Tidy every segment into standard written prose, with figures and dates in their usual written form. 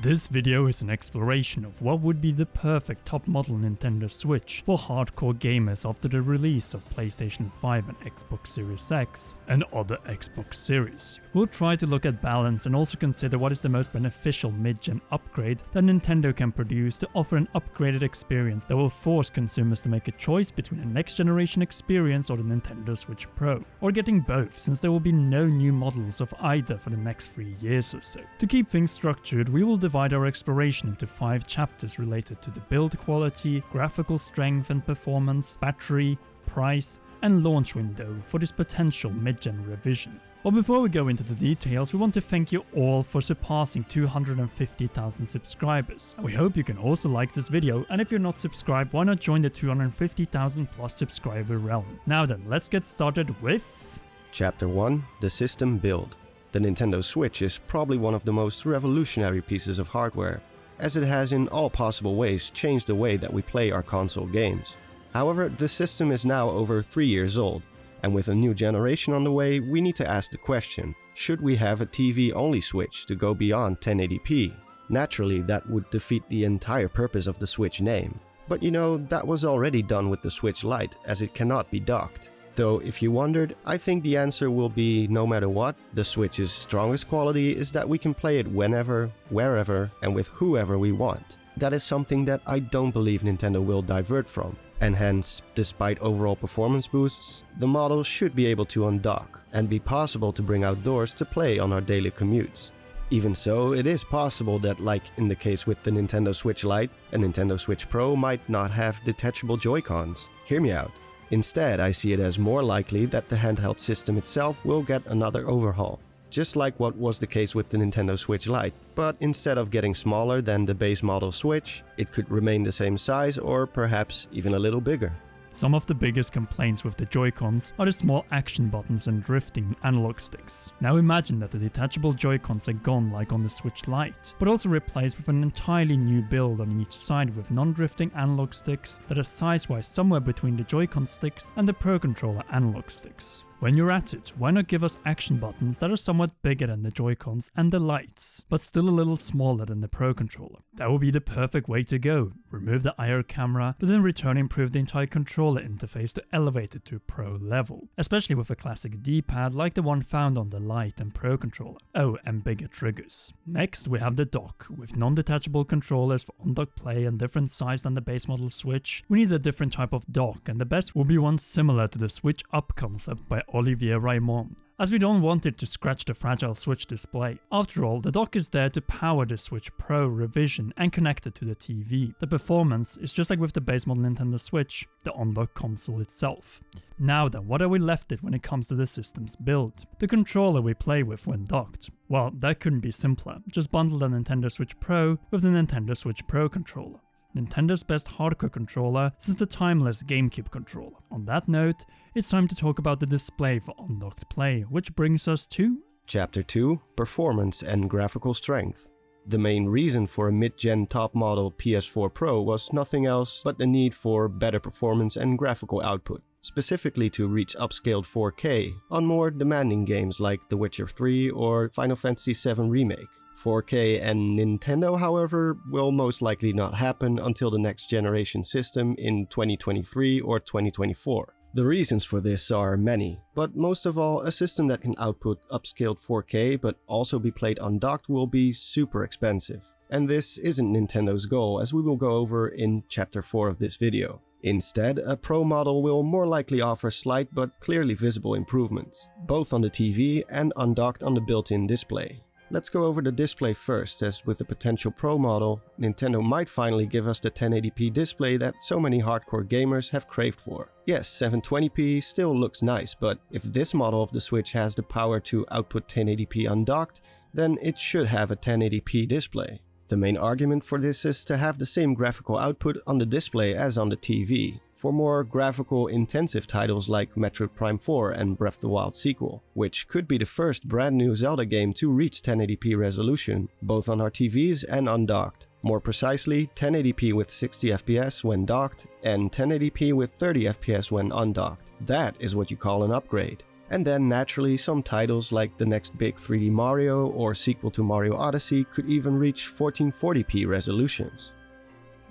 This video is an exploration of what would be the perfect top model Nintendo Switch for hardcore gamers after the release of PlayStation 5 and Xbox Series X and other Xbox Series. We'll try to look at balance and also consider what is the most beneficial mid-gen upgrade that Nintendo can produce to offer an upgraded experience that will force consumers to make a choice between a next generation experience or the Nintendo Switch Pro, or getting both since there will be no new models of either for the next 3 years or so. To keep things structured, we will divide our exploration into 5 chapters related to the build quality, graphical strength and performance, battery, price, and launch window for this potential mid-gen revision. But before we go into the details, we want to thank you all for surpassing 250,000 subscribers. We hope you can also like this video, and if you're not subscribed, why not join the 250,000 plus subscriber realm. Now then, let's get started with Chapter 1: The System Build. The Nintendo Switch is probably one of the most revolutionary pieces of hardware, as it has in all possible ways changed the way that we play our console games. However, the system is now over 3 years old, and with a new generation on the way, we need to ask the question, should we have a TV-only Switch to go beyond 1080p? Naturally, that would defeat the entire purpose of the Switch name. But you know, that was already done with the Switch Lite, as it cannot be docked. Though, if you wondered, I think the answer will be no matter what, the Switch's strongest quality is that we can play it whenever, wherever, and with whoever we want. That is something that I don't believe Nintendo will divert from, and hence, despite overall performance boosts, the model should be able to undock, and be possible to bring outdoors to play on our daily commutes. Even so, it is possible that, like in the case with the Nintendo Switch Lite, a Nintendo Switch Pro might not have detachable Joy-Cons. Hear me out. Instead, I see it as more likely that the handheld system itself will get another overhaul, just like what was the case with the Nintendo Switch Lite, but instead of getting smaller than the base model Switch, it could remain the same size or perhaps even a little bigger. some of the biggest complaints with the Joy-Cons are the small action buttons and drifting analog sticks. Now imagine that the detachable Joy-Cons are gone like on the Switch Lite, but also replaced with an entirely new build on each side with non-drifting analog sticks that are size-wise somewhere between the Joy-Con sticks and the Pro Controller analog sticks. When you're at it, why not give us action buttons that are somewhat bigger than the Joy-Cons and the lights, but still a little smaller than the Pro Controller? That would be the perfect way to go. Remove the IR camera, but in return improve the entire controller interface to elevate it to Pro level, especially with a classic D-pad like the one found on the Lite and Pro Controller. Oh, and bigger triggers. Next, we have the dock. With non-detachable controllers for on-dock play and different size than the base model Switch, we need a different type of dock, and the best will be one similar to the Switch Up concept by Olivier Raymond, as we don't want it to scratch the fragile Switch display. After all, the dock is there to power the Switch Pro revision and connect it to the TV. The performance is just like with the base model Nintendo Switch, the on-dock console itself. Now then, what are we left with when it comes to the system's build? The controller we play with when docked. Well, that couldn't be simpler. Just bundle the Nintendo Switch Pro with the Nintendo Switch Pro controller. Nintendo's best hardcore controller since the timeless GameCube controller. On that note, it's time to talk about the display for undocked play, which brings us to Chapter 2: Performance and Graphical Strength. The main reason for a mid-gen top-model PS4 Pro was nothing else but the need for better performance and graphical output, specifically to reach upscaled 4K on more demanding games like The Witcher 3 or Final Fantasy VII Remake. 4K and Nintendo, however, will most likely not happen until the next generation system in 2023 or 2024. The reasons for this are many, but most of all, a system that can output upscaled 4K but also be played undocked will be super expensive. And this isn't Nintendo's goal, as we will go over in Chapter 4 of this video. Instead, a Pro model will more likely offer slight but clearly visible improvements, both on the TV and undocked on the built-in display. Let's go over the display first, as with the potential Pro model, Nintendo might finally give us the 1080p display that so many hardcore gamers have craved for. Yes, 720p still looks nice, but if this model of the Switch has the power to output 1080p undocked, then it should have a 1080p display. The main argument for this is to have the same graphical output on the display as on the TV, for more graphical intensive titles like Metroid Prime 4 and Breath of the Wild sequel, which could be the first brand new Zelda game to reach 1080p resolution, both on our TVs and undocked. More precisely, 1080p with 60 FPS when docked, and 1080p with 30 FPS when undocked. That is what you call an upgrade. And then naturally some titles like the next big 3D Mario or sequel to Mario Odyssey could even reach 1440p resolutions.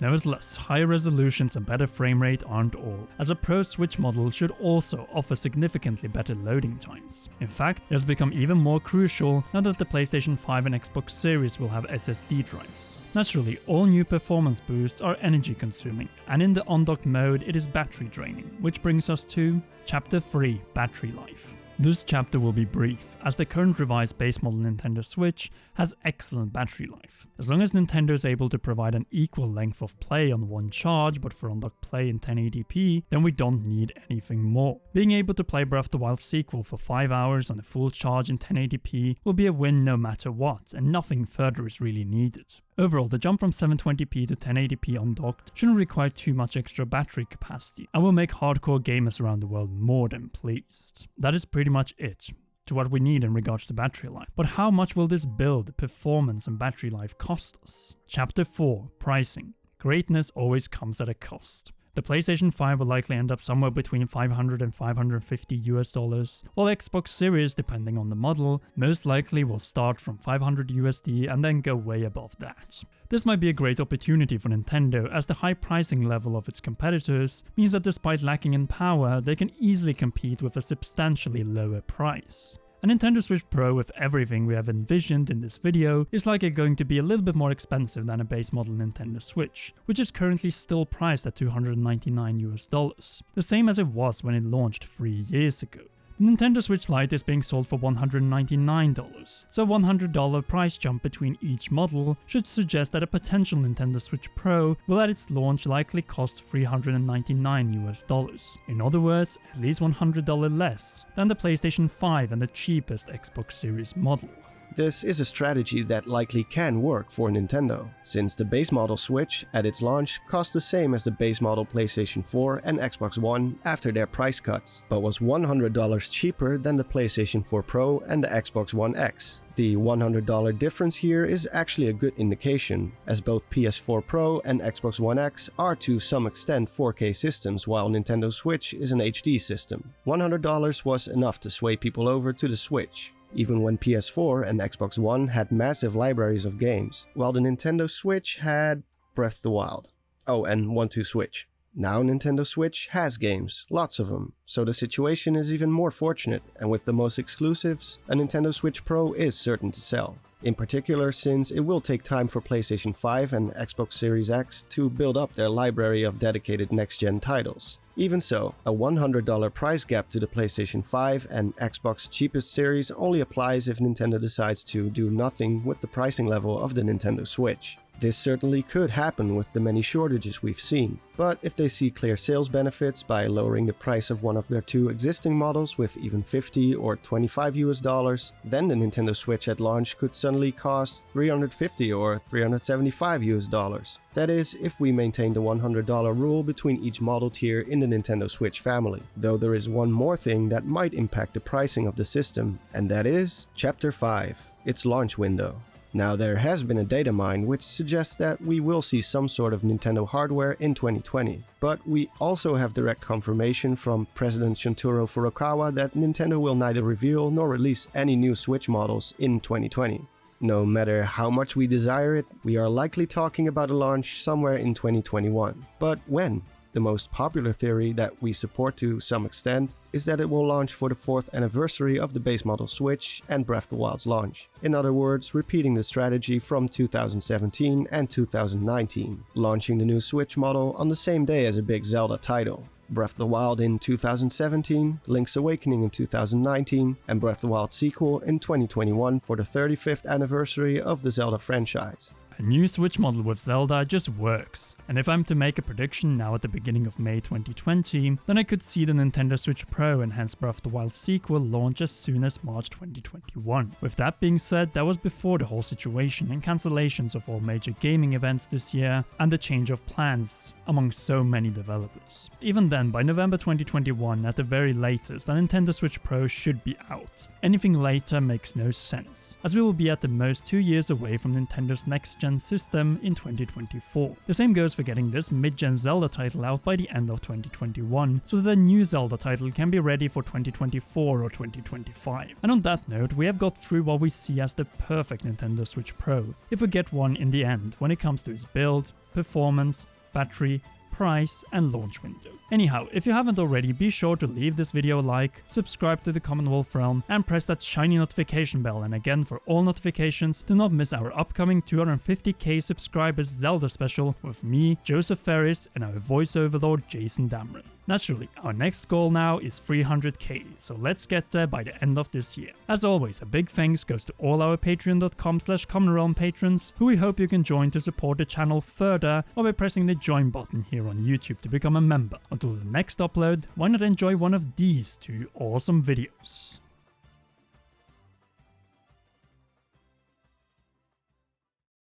Nevertheless, higher resolutions and better frame rate aren't all, as a Pro Switch model should also offer significantly better loading times. In fact, it has become even more crucial now that the PlayStation 5 and Xbox Series will have SSD drives. Naturally, all new performance boosts are energy consuming, and in the on-dock mode it is battery draining, which brings us to Chapter 3: Battery Life. This chapter will be brief, as the current revised base model Nintendo Switch has excellent battery life. As long as Nintendo is able to provide an equal length of play on one charge but for on-dock play in 1080p, then we don't need anything more. Being able to play Breath of the Wild sequel for 5 hours on a full charge in 1080p will be a win no matter what, and nothing further is really needed. Overall, the jump from 720p to 1080p undocked shouldn't require too much extra battery capacity, and will make hardcore gamers around the world more than pleased. That is pretty much it to what we need in regards to battery life. But how much will this build, performance and battery life cost us? Chapter 4: Pricing. Greatness always comes at a cost. The PlayStation 5 will likely end up somewhere between $500 and $550 while Xbox Series, depending on the model, most likely will start from $500 and then go way above that. This might be a great opportunity for Nintendo, as the high pricing level of its competitors means that despite lacking in power, they can easily compete with a substantially lower price. A Nintendo Switch Pro with everything we have envisioned in this video is likely going to be a little bit more expensive than a base model Nintendo Switch, which is currently still priced at $299, the same as it was when it launched 3 years ago. The Nintendo Switch Lite is being sold for $199, so a $100 price jump between each model should suggest that a potential Nintendo Switch Pro will at its launch likely cost $399. In other words, at least $100 less than the PlayStation 5 and the cheapest Xbox Series model. This is a strategy that likely can work for Nintendo, since the base model Switch at its launch cost the same as the base model PlayStation 4 and Xbox One after their price cuts, but was $100 cheaper than the PlayStation 4 Pro and the Xbox One X. The $100 difference here is actually a good indication, as both PS4 Pro and Xbox One X are to some extent 4K systems, while Nintendo Switch is an HD system. $100 was enough to sway people over to the Switch, even when PS4 and Xbox One had massive libraries of games, while the Nintendo Switch had Breath of the Wild. Oh, and 1-2-Switch. Now Nintendo Switch has games, lots of them, so the situation is even more fortunate, and with the most exclusives, a Nintendo Switch Pro is certain to sell. In particular, since it will take time for PlayStation 5 and Xbox Series X to build up their library of dedicated next-gen titles. Even so, a $100 price gap to the PlayStation 5 and Xbox cheapest series only applies if Nintendo decides to do nothing with the pricing level of the Nintendo Switch. This certainly could happen with the many shortages we've seen, but if they see clear sales benefits by lowering the price of one of their two existing models with even $50 or $25, then the Nintendo Switch at launch could suddenly cost $350 or $375. That is, if we maintain the $100 rule between each model tier in the Nintendo Switch family. Though there is one more thing that might impact the pricing of the system, and that is Chapter 5, its launch window. Now, there has been a data mine which suggests that we will see some sort of Nintendo hardware in 2020, but we also have direct confirmation from President Shuntaro Furukawa that Nintendo will neither reveal nor release any new Switch models in 2020. No matter how much we desire it, we are likely talking about a launch somewhere in 2021. But when? The most popular theory that we support to some extent is that it will launch for the 4th anniversary of the base model Switch and Breath of the Wild's launch. In other words, repeating the strategy from 2017 and 2019, launching the new Switch model on the same day as a big Zelda title. Breath of the Wild in 2017, Link's Awakening in 2019, and Breath of the Wild sequel in 2021 for the 35th anniversary of the Zelda franchise. A new Switch model with Zelda just works, and if I'm to make a prediction now at the beginning of May 2020, then I could see the Nintendo Switch Pro and hence Breath of the Wild sequel launch as soon as March 2021. With that being said, that was before the whole situation and cancellations of all major gaming events this year and the change of plans among so many developers. Even then, by November 2021 at the very latest, the Nintendo Switch Pro should be out. Anything later makes no sense, as we will be at the most 2 years away from Nintendo's next-gen next-gen system in 2024. The same goes for getting this mid-gen Zelda title out by the end of 2021, so that a new Zelda title can be ready for 2024 or 2025. And on that note, we have got through what we see as the perfect Nintendo Switch Pro, if we get one in the end when it comes to its build, performance, battery, price and launch window. Anyhow, if you haven't already, be sure to leave this video a like, subscribe to the Commonwealth Realm and press that shiny notification bell, and again for all notifications, do not miss our upcoming 250k subscribers Zelda special with me, Joseph Ferris, and our voice overlord Jason Dameron. Naturally, our next goal now is 300k, so let's get there by the end of this year. As always, a big thanks goes to all our patreon.com/commonrealm patrons, who we hope you can join to support the channel further, or by pressing the join button here on YouTube to become a member. Until the next upload, why not enjoy one of these two awesome videos?